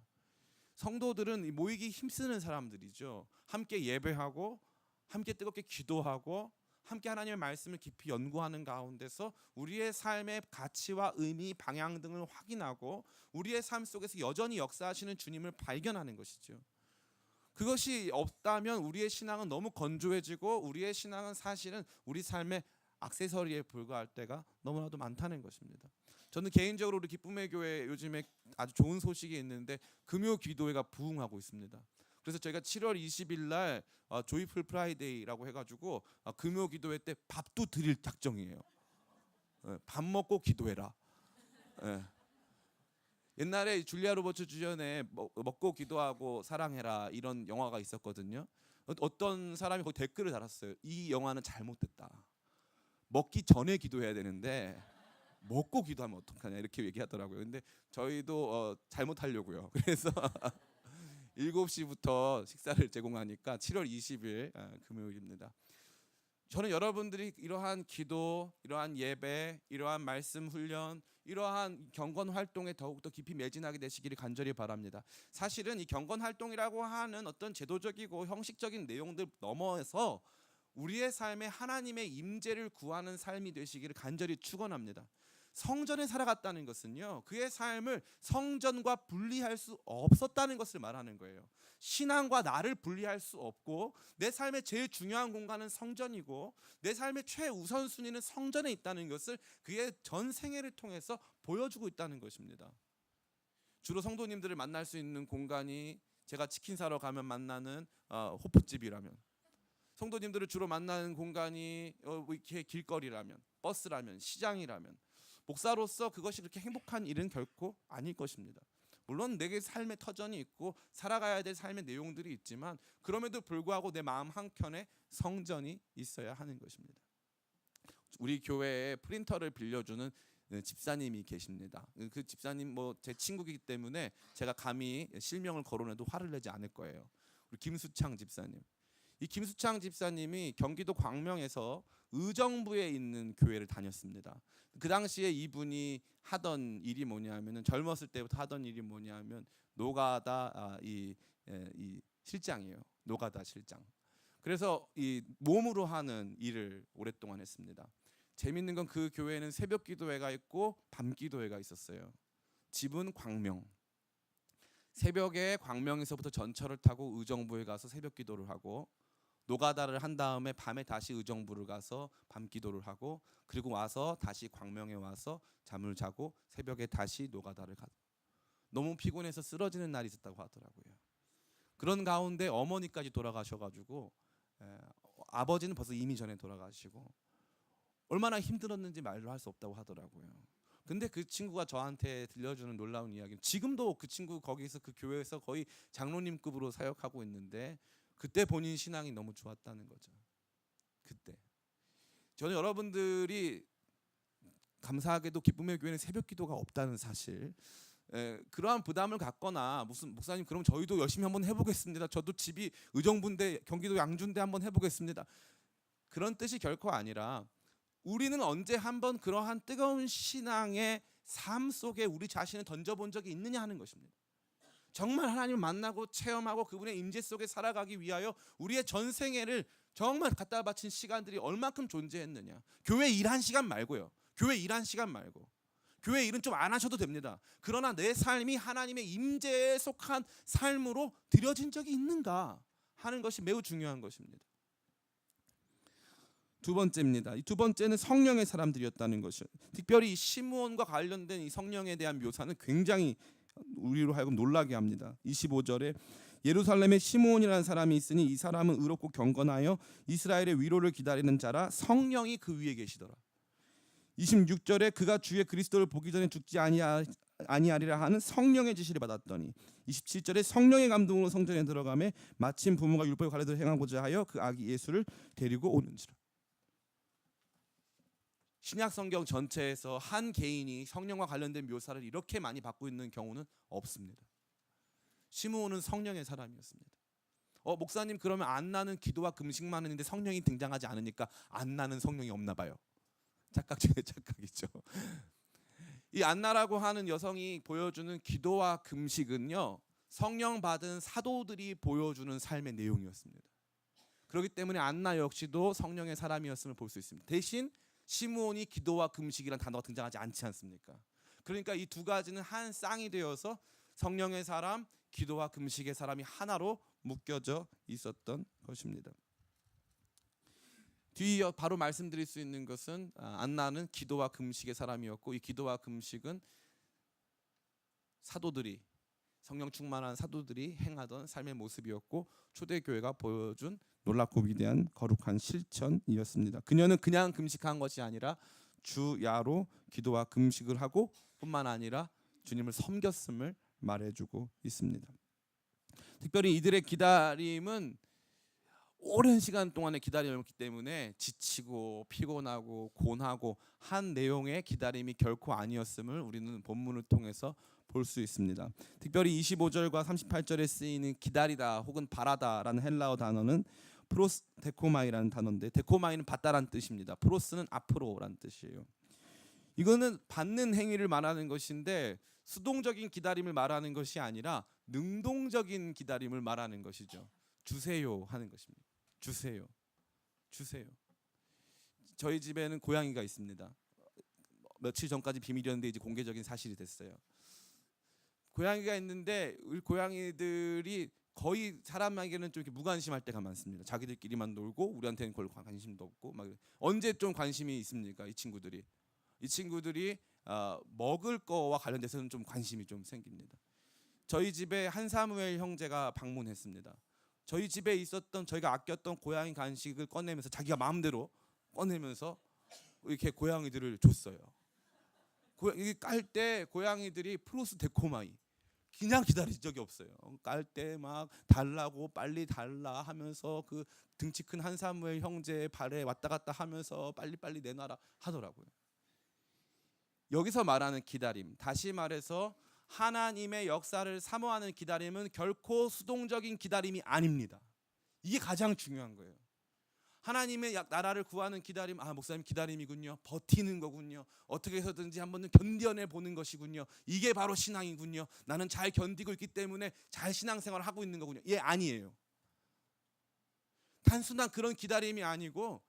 성도들은 이 모이기 힘쓰는 사람들이죠. 함께 예배하고 함께 뜨겁게 기도하고 함께 하나님의 말씀을 깊이 연구하는 가운데서 우리의 삶의 가치와 의미, 방향 등을 확인하고 우리의 삶 속에서 여전히 역사하시는 주님을 발견하는 것이죠. 그것이 없다면 우리의 신앙은 너무 건조해지고 우리의 신앙은 사실은 우리 삶의 액세서리에 불과할 때가 너무나도 많다는 것입니다. 저는 개인적으로 우리 기쁨의 교회 요즘에 아주 좋은 소식이 있는데 금요 기도회가 부흥하고 있습니다. 그래서 저희가 7월 20일 날 조이풀 프라이데이라고 해가지고 금요 기도회 때 밥도 드릴 작정이에요. 밥 먹고 기도해라. 옛날에 줄리아 로버츠 주연의 먹고 기도하고 사랑해라 이런 영화가 있었거든요. 어떤 사람이 거기 댓글을 달았어요. 이 영화는 잘못됐다. 먹기 전에 기도해야 되는데 먹고 기도하면 어떡하냐 이렇게 얘기하더라고요. 근데 저희도 잘못하려고요. 그래서 7시부터 식사를 제공하니까 7월 20일 금요일입니다. 저는 여러분들이 이러한 기도, 이러한 예배, 이러한 말씀 훈련, 이러한 경건 활동에 더욱더 깊이 매진하게 되시기를 간절히 바랍니다. 사실은 이 경건 활동이라고 하는 어떤 제도적이고 형식적인 내용들 넘어서 우리의 삶에 하나님의 임재를 구하는 삶이 되시기를 간절히 축원합니다. 성전에 살아갔다는 것은요, 그의 삶을 성전과 분리할 수 없었다는 것을 말하는 거예요. 신앙과 나를 분리할 수 없고 내 삶의 제일 중요한 공간은 성전이고 내 삶의 최우선순위는 성전에 있다는 것을 그의 전 생애를 통해서 보여주고 있다는 것입니다. 주로 성도님들을 만날 수 있는 공간이 제가 치킨 사러 가면 만나는 호프집이라면, 성도님들을 주로 만나는 공간이 이렇게 길거리라면, 버스라면, 시장이라면, 목사로서 그것이 그렇게 행복한 일은 결코 아닐 것입니다. 물론 내게 삶의 터전이 있고 살아가야 될 삶의 내용들이 있지만 그럼에도 불구하고 내 마음 한켠에 성전이 있어야 하는 것입니다. 우리 교회에 프린터를 빌려주는 집사님이 계십니다. 그 집사님 제 친구이기 때문에 제가 감히 실명을 거론해도 화를 내지 않을 거예요. 우리 김수창 집사님. 이 김수창 집사님이 경기도 광명에서 의정부에 있는 교회를 다녔습니다. 그 당시에 이분이 하던 일이 뭐냐면은 젊었을 때부터 하던 일이 뭐냐면 노가다 이 실장이에요. 노가다 실장. 그래서 이 몸으로 하는 일을 오랫동안 했습니다. 재밌는 건 그 교회에는 새벽 기도회가 있고 밤 기도회가 있었어요. 집은 광명. 새벽에 광명에서부터 전철을 타고 의정부에 가서 새벽 기도를 하고 노가다를 한 다음에 밤에 다시 의정부를 가서 밤 기도를 하고 그리고 와서 다시 광명에 와서 잠을 자고 새벽에 다시 노가다를 가. 너무 피곤해서 쓰러지는 날이 있었다고 하더라고요. 그런 가운데 어머니까지 돌아가셔가지고 아버지는 벌써 이미 전에 돌아가시고 얼마나 힘들었는지 말로 할 수 없다고 하더라고요. 근데 그 친구가 저한테 들려주는 놀라운 이야기는 지금도 그 친구 거기서 그 교회에서 거의 장로님급으로 사역하고 있는데 그때 본인 신앙이 너무 좋았다는 거죠. 그때 저는 여러분들이 감사하게도 기쁨의 교회는 새벽 기도가 없다는 사실, 그러한 부담을 갖거나 무슨 목사님 그럼 저희도 열심히 한번 해보겠습니다. 저도 집이 의정부인데 경기도 양주인데 한번 해보겠습니다. 그런 뜻이 결코 아니라 우리는 언제 한번 그러한 뜨거운 신앙의 삶 속에 우리 자신을 던져본 적이 있느냐 하는 것입니다. 정말 하나님을 만나고 체험하고 그분의 임재 속에 살아가기 위하여 우리의 전생애를 정말 갖다 바친 시간들이 얼마큼 존재했느냐. 교회 일한 시간 말고요. 교회 일한 시간 말고. 교회 일은 좀 안 하셔도 됩니다. 그러나 내 삶이 하나님의 임재에 속한 삶으로 드려진 적이 있는가 하는 것이 매우 중요한 것입니다. 두 번째입니다. 이 두 번째는 성령의 사람들이었다는 것이요. 특별히 이 시므온과 관련된 이 성령에 대한 묘사는 굉장히 우리로 하여금 놀라게 합니다. 25절에 예루살렘에 시므온이라는 사람이 있으니 이 사람은 의롭고 경건하여 이스라엘의 위로를 기다리는 자라 성령이 그 위에 계시더라. 26절에 그가 주의 그리스도를 보기 전에 죽지 아니하리라 하는 성령의 지시를 받았더니 27절에 성령의 감동으로 성전에 들어가매 마침 부모가 율법의 관례대로 행하고자 하여 그 아기 예수를 데리고 오는지라. 신약 성경 전체에서 한 개인이 성령과 관련된 묘사를 이렇게 많이 받고 있는 경우는 없습니다. 시므온은 성령의 사람이었습니다. 목사님 그러면 안나는 기도와 금식만 했는데 성령이 등장하지 않으니까 안나는 성령이 없나 봐요. 착각 중에 착각이죠. 이 안나라고 하는 여성이 보여주는 기도와 금식은요, 성령 받은 사도들이 보여주는 삶의 내용이었습니다. 그렇기 때문에 안나 역시도 성령의 사람이었음을 볼 수 있습니다. 대신 시므온이 기도와 금식이라는 단어가 등장하지 않지 않습니까? 그러니까 이 두 가지는 한 쌍이 되어서 성령의 사람, 기도와 금식의 사람이 하나로 묶여져 있었던 것입니다. 뒤에 바로 말씀드릴 수 있는 것은 안나는 기도와 금식의 사람이었고 이 기도와 금식은 사도들이 성령 충만한 사도들이 행하던 삶의 모습이었고 초대교회가 보여준 놀랍고 위대한 거룩한 실천이었습니다. 그녀는 그냥 금식한 것이 아니라 주야로 기도와 금식을 하고 뿐만 아니라 주님을 섬겼음을 말해주고 있습니다. 특별히 이들의 기다림은 오랜 시간 동안의 기다림이었기 때문에 지치고 피곤하고 곤하고 한 내용의 기다림이 결코 아니었음을 우리는 본문을 통해서 볼 수 있습니다. 특별히 25절과 38절에 쓰이는 기다리다 혹은 바라다라는 헬라어 단어는 프로스 데코마이라는 단어인데 데코마이는 받다라는 뜻입니다. 프로스는 앞으로라는 뜻이에요. 이거는 받는 행위를 말하는 것인데 수동적인 기다림을 말하는 것이 아니라 능동적인 기다림을 말하는 것이죠. 주세요 하는 것입니다. 주세요. 주세요. 저희 집에는 고양이가 있습니다. 며칠 전까지 비밀이었는데 이제 공개적인 사실이 됐어요. 고양이가 있는데 우리 고양이들이 거의 사람에게는 좀 이렇게 무관심할 때가 많습니다. 자기들끼리만 놀고 우리한테는 별 관심도 없고 막 언제 좀 관심이 있습니까? 이 친구들이 먹을 거와 관련돼서는 좀 관심이 좀 생깁니다. 저희 집에 한사무엘 형제가 방문했습니다. 저희 집에 있었던 저희가 아꼈던 고양이 간식을 꺼내면서 자기가 마음대로 꺼내면서 이렇게 고양이들을 줬어요. 깔 때 고양이들이 프로스 데코마이 그냥 기다린 적이 없어요. 깔 때 막 달라고 빨리 달라 하면서 그 등치 큰 한사무엘 형제의 발에 왔다 갔다 하면서 빨리 내놔라 하더라고요. 여기서 말하는 기다림, 다시 말해서 하나님의 역사를 사모하는 기다림은 결코 수동적인 기다림이 아닙니다. 이게 가장 중요한 거예요. 하나님의 나라를 구하는 기다림, 목사님 기다림이군요. 버티는 거군요. 어떻게 해서든지 한번 견뎌내 보는 것이군요. 이게 바로 신앙이군요. 나는 잘 견디고 있기 때문에 잘 신앙생활을 하고 있는 거군요. 아니에요. 단순한 그런 기다림이 아니고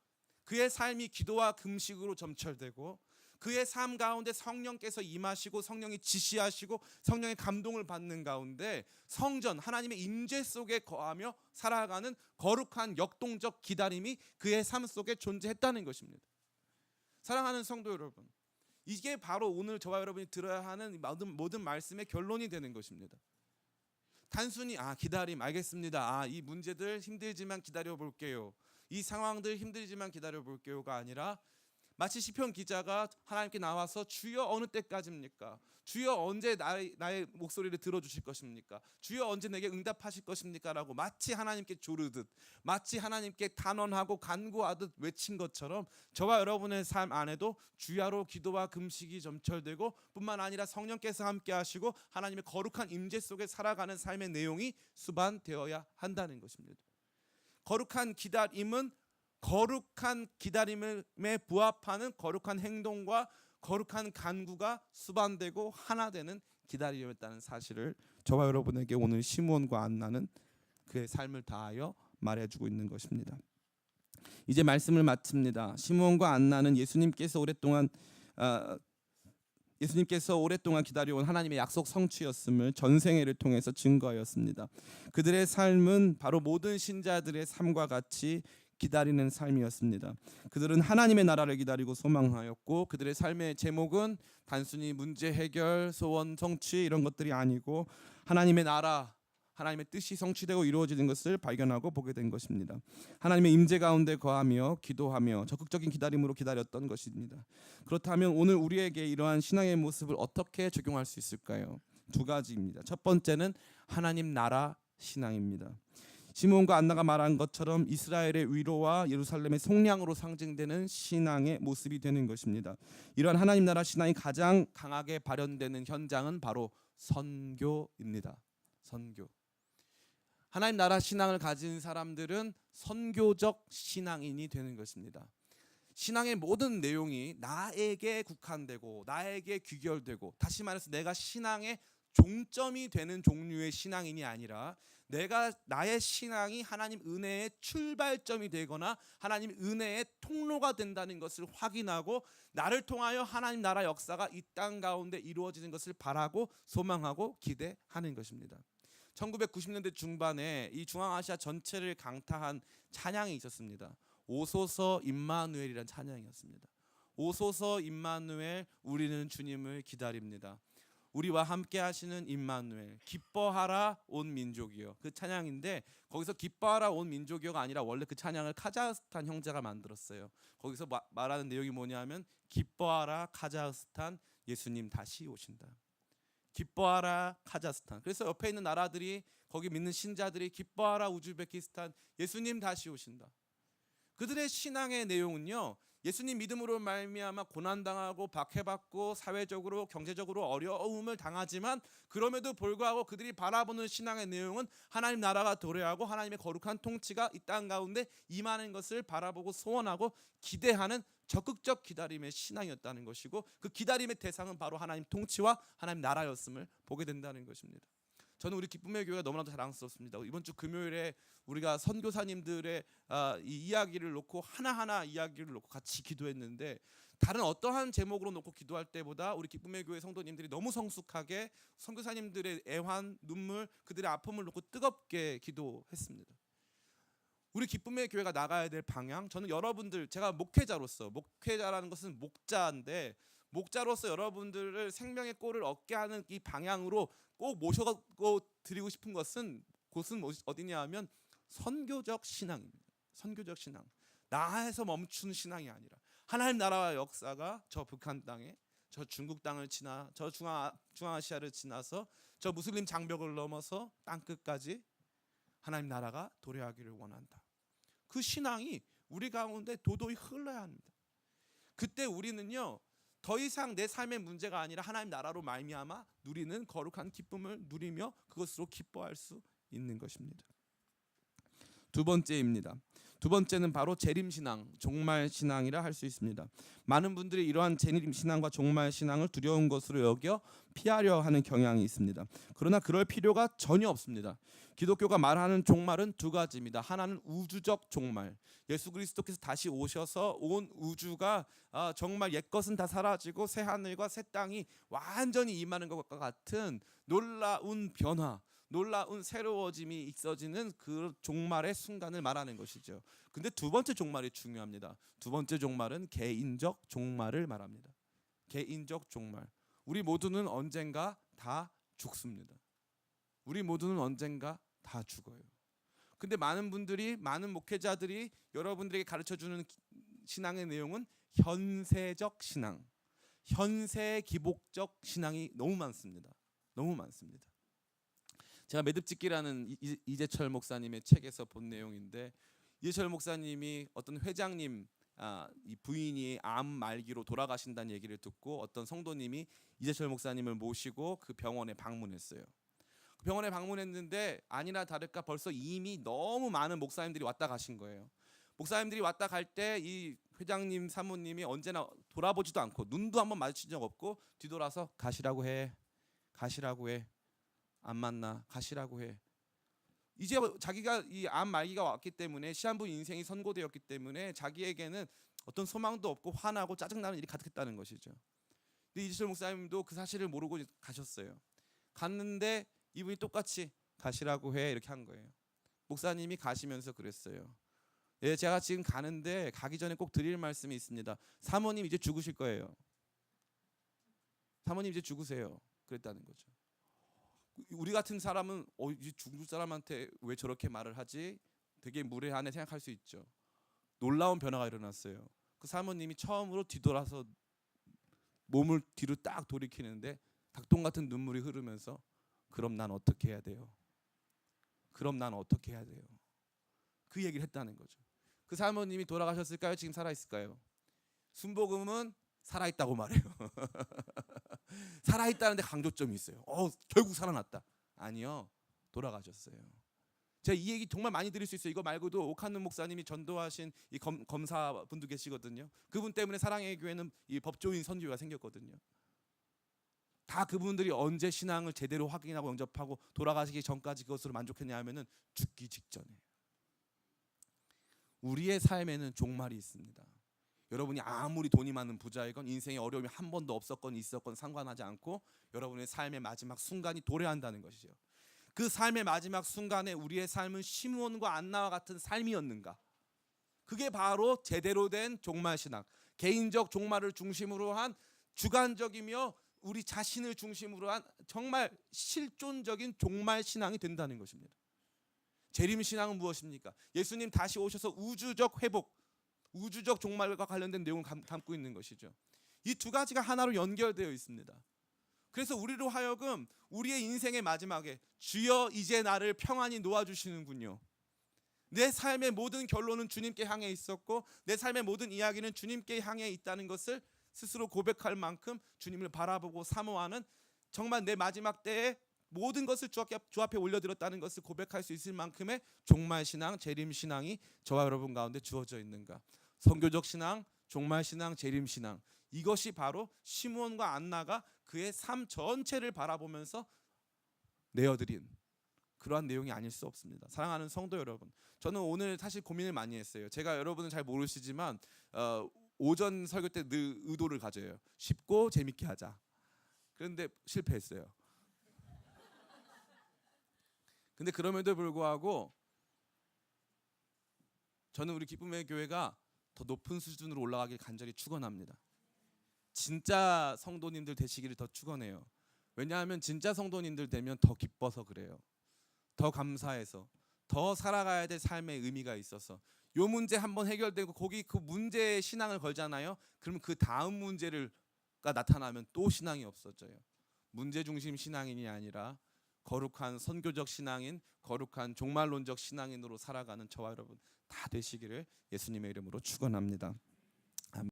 그의 삶이 기도와 금식으로 점철되고 그의 삶 가운데 성령께서 임하시고 성령이 지시하시고 성령의 감동을 받는 가운데 성전 하나님의 임재 속에 거하며 살아가는 거룩한 역동적 기다림이 그의 삶 속에 존재했다는 것입니다. 사랑하는 성도 여러분, 이게 바로 오늘 저와 여러분이 들어야 하는 모든 말씀의 결론이 되는 것입니다. 단순히 기다림 알겠습니다. 이 문제들 힘들지만 기다려 볼게요. 이 상황들 힘들지만 기다려 볼게요가 아니라 마치 시편 기자가 하나님께 나와서 주여 어느 때까지입니까? 주여 언제 나의 목소리를 들어주실 것입니까? 주여 언제 내게 응답하실 것입니까? 라고 마치 하나님께 조르듯 마치 하나님께 단언하고 간구하듯 외친 것처럼 저와 여러분의 삶 안에도 주야로 기도와 금식이 점철되고 뿐만 아니라 성령께서 함께 하시고 하나님의 거룩한 임재 속에 살아가는 삶의 내용이 수반되어야 한다는 것입니다. 거룩한 기다림은 거룩한 기다림에 부합하는 거룩한 행동과 거룩한 간구가 수반되고 하나 되는 기다림이었다는 사실을 저와 여러분에게 오늘 시므온과 안나는 그의 삶을 다하여 말해주고 있는 것입니다. 이제 말씀을 마칩니다. 시므온과 안나는 예수님께서 오랫동안 기다려온 하나님의 약속 성취였음을 전생애를 통해서 증거하였습니다. 그들의 삶은 바로 모든 신자들의 삶과 같이 기다리는 삶이었습니다. 그들은 하나님의 나라를 기다리고 소망하였고 그들의 삶의 제목은 단순히 문제 해결, 소원 성취 이런 것들이 아니고 하나님의 나라, 하나님의 뜻이 성취되고 이루어지는 것을 발견하고 보게 된 것입니다. 하나님의 임재 가운데 거하며 기도하며 적극적인 기다림으로 기다렸던 것입니다. 그렇다면 오늘 우리에게 이러한 신앙의 모습을 어떻게 적용할 수 있을까요? 두 가지입니다. 첫 번째는 하나님 나라 신앙입니다. 시므온과 안나가 말한 것처럼 이스라엘의 위로와 예루살렘의 속량으로 상징되는 신앙의 모습이 되는 것입니다. 이러한 하나님 나라 신앙이 가장 강하게 발현되는 현장은 바로 선교입니다. 선교. 하나님 나라 신앙을 가진 사람들은 선교적 신앙인이 되는 것입니다. 신앙의 모든 내용이 나에게 국한되고 나에게 귀결되고 다시 말해서 내가 신앙의 종점이 되는 종류의 신앙인이 아니라 나의 신앙이 하나님 은혜의 출발점이 되거나 하나님 은혜의 통로가 된다는 것을 확인하고 나를 통하여 하나님 나라 역사가 이 땅 가운데 이루어지는 것을 바라고 소망하고 기대하는 것입니다. 1990년대 중반에 이 중앙아시아 전체를 강타한 찬양이 있었습니다. 오소서 임마누엘이라는 찬양이었습니다. 오소서 임마누엘, 우리는 주님을 기다립니다. 우리와 함께 하시는 임마누엘, 기뻐하라 온 민족이여. 그 찬양인데 거기서 기뻐하라 온 민족이여가 아니라 원래 그 찬양을 카자흐스탄 형제가 만들었어요. 거기서 말하는 내용이 뭐냐면 기뻐하라 카자흐스탄, 예수님 다시 오신다. 기뻐하라 카자흐스탄. 그래서 옆에 있는 나라들이 거기 믿는 신자들이 기뻐하라 우즈베키스탄, 예수님 다시 오신다. 그들의 신앙의 내용은요, 예수님 믿음으로 말미암아 고난당하고 박해받고 사회적으로 경제적으로 어려움을 당하지만 그럼에도 불구하고 그들이 바라보는 신앙의 내용은 하나님 나라가 도래하고 하나님의 거룩한 통치가 이 땅 가운데 임하는 것을 바라보고 소원하고 기대하는 적극적 기다림의 신앙이었다는 것이고 그 기다림의 대상은 바로 하나님 통치와 하나님 나라였음을 보게 된다는 것입니다. 저는 우리 기쁨의 교회가 너무나도 자랑스럽습니다. 이번 주 금요일에 우리가 선교사님들의 이 이야기를 놓고 하나하나 이야기를 놓고 같이 기도했는데 다른 어떠한 제목으로 놓고 기도할 때보다 우리 기쁨의 교회 성도님들이 너무 성숙하게 선교사님들의 애환, 눈물, 그들의 아픔을 놓고 뜨겁게 기도했습니다. 우리 기쁨의 교회가 나가야 될 방향, 저는 여러분들, 제가 목회자라는 것은 목자인데 목자로서 여러분들을 생명의 꼴을 얻게 하는 이 방향으로 꼭 모셔고 드리고 싶은 곳은 어디냐 하면 선교적 신앙입니다. 선교적 신앙. 나에서 멈춘 신앙이 아니라 하나님 나라와 역사가 저 북한 땅에, 저 중국 땅을 지나, 저 중앙아시아를 지나서 저 무슬림 장벽을 넘어서 땅끝까지 하나님 나라가 도래하기를 원한다. 그 신앙이 우리 가운데 도도히 흘러야 합니다. 그때 우리는요, 더 이상 내 삶의 문제가 아니라 하나님 나라로 말미암아 누리는 거룩한 기쁨을 누리며 그것으로 기뻐할 수 있는 것입니다. 두 두 번째는 바로 재림신앙, 종말신앙이라 할 수 있습니다. 많은 분들이 이러한 재림신앙과 종말신앙을 두려운 것으로 여겨 피하려 하는 경향이 있습니다. 그러나 그럴 필요가 전혀 없습니다. 기독교가 말하는 종말은 두 가지입니다. 하나는 우주적 종말, 예수 그리스도께서 다시 오셔서 온 우주가 정말 옛것은 다 사라지고 새 하늘과 새 땅이 완전히 임하는 것과 같은 놀라운 변화, 놀라운 새로워짐이 있어지는 그 종말의 순간을 말하는 것이죠. 근데 두 번째 종말이 중요합니다. 두 번째 종말은 개인적 종말을 말합니다. 개인적 종말. 우리 모두는 언젠가 다 죽습니다. 우리 모두는 언젠가 다 죽어요. 근데 많은 분들이, 많은 목회자들이 여러분들에게 가르쳐주는 신앙의 내용은 현세적 신앙, 현세 기복적 신앙이 너무 많습니다. 너무 많습니다. 제가 매듭짓기라는 이재철 목사님의 책에서 본 내용인데, 이재철 목사님이 어떤 회장님 이 부인이 암 말기로 돌아가신다는 얘기를 듣고 어떤 성도님이 이재철 목사님을 모시고 그 병원에 방문했어요. 그 병원에 방문했는데 아니나 다를까 벌써 이미 너무 많은 목사님들이 왔다 가신 거예요. 목사님들이 왔다 갈 때 이 회장님 사모님이 언제나 돌아보지도 않고 눈도 한번 마주친 적 없고 뒤돌아서 가시라고 해, 가시라고 해, 안 만나, 가시라고 해. 이제 자기가 이 암 말기가 왔기 때문에 시한부 인생이 선고되었기 때문에 자기에게는 어떤 소망도 없고 화나고 짜증나는 일이 가득했다는 것이죠. 근데 이재철 목사님도 그 사실을 모르고 가셨어요. 갔는데 이분이 똑같이 가시라고 해 이렇게 한 거예요. 목사님이 가시면서 그랬어요. 예, 제가 지금 가는데 가기 전에 꼭 드릴 말씀이 있습니다. 사모님 이제 죽으실 거예요. 사모님 이제 죽으세요. 그랬다는 거죠. 우리 같은 사람은 이제 죽을 사람한테 왜 저렇게 말을 하지? 되게 무례하네 생각할 수 있죠. 놀라운 변화가 일어났어요. 그 사모님이 처음으로 뒤돌아서 몸을 뒤로 딱 돌이키는데 닭똥 같은 눈물이 흐르면서 그럼 난 어떻게 해야 돼요? 그럼 난 어떻게 해야 돼요? 그 얘기를 했다는 거죠. 그 사모님이 돌아가셨을까요? 지금 살아있을까요? 순복음은 살아있다고 말해요. 살아있다는데 강조점이 있어요. 결국 살아났다. 아니요, 돌아가셨어요. 제가 이 얘기 정말 많이 드릴 수 있어요. 이거 말고도 오칸눈 목사님이 전도하신 이 검사분도 계시거든요. 그분 때문에 사랑의 교회는 이 법조인 선교가 생겼거든요. 다 그분들이 언제 신앙을 제대로 확인하고 영접하고 돌아가시기 전까지 그것으로 만족했냐 하면은 죽기 직전에. 우리의 삶에는 종말이 있습니다. 여러분이 아무리 돈이 많은 부자이건 인생에 어려움이 한 번도 없었건 있었건 상관하지 않고 여러분의 삶의 마지막 순간이 도래한다는 것이죠. 그 삶의 마지막 순간에 우리의 삶은 시므온과 안나와 같은 삶이었는가? 그게 바로 제대로 된 종말신앙, 개인적 종말을 중심으로 한 주관적이며 우리 자신을 중심으로 한 정말 실존적인 종말신앙이 된다는 것입니다. 재림신앙은 무엇입니까? 예수님 다시 오셔서 우주적 회복, 우주적 종말과 관련된 내용을 담고 있는 것이죠. 이 두 가지가 하나로 연결되어 있습니다. 그래서 우리로 하여금 우리의 인생의 마지막에 주여 이제 나를 평안히 놓아주시는군요. 내 삶의 모든 결론은 주님께 향해 있었고 내 삶의 모든 이야기는 주님께 향해 있다는 것을 스스로 고백할 만큼 주님을 바라보고 사모하는, 정말 내 마지막 때에 모든 것을 주 앞에 올려드렸다는 것을 고백할 수 있을 만큼의 종말신앙, 재림신앙이 저와 여러분 가운데 주어져 있는가? 선교적 신앙, 종말신앙, 재림신앙, 이것이 바로 시므온과 안나가 그의 삶 전체를 바라보면서 내어드린 그러한 내용이 아닐 수 없습니다. 사랑하는 성도 여러분, 저는 오늘 사실 고민을 많이 했어요. 제가 여러분은 잘 모르시지만 오전 설교 때 늘 의도를 가져요. 쉽고 재밌게 하자. 그런데 실패했어요. 근데 그럼에도 불구하고 저는 우리 기쁨의 교회가 더 높은 수준으로 올라가길 간절히 축원합니다. 진짜 성도님들 되시기를 더 축원해요. 왜냐하면 진짜 성도님들 되면 더 기뻐서 그래요. 더 감사해서, 더 살아가야 될 삶의 의미가 있어서. 요 문제 한번 해결되고 거기 그 문제에 신앙을 걸잖아요. 그러면 그 다음 문제가 나타나면 또 신앙이 없어져요. 문제 중심 신앙인이 아니라 거룩한 선교적 신앙인, 거룩한 종말론적 신앙인으로 살아가는 저와 여러분 다 되시기를 예수님의 이름으로 축원합니다.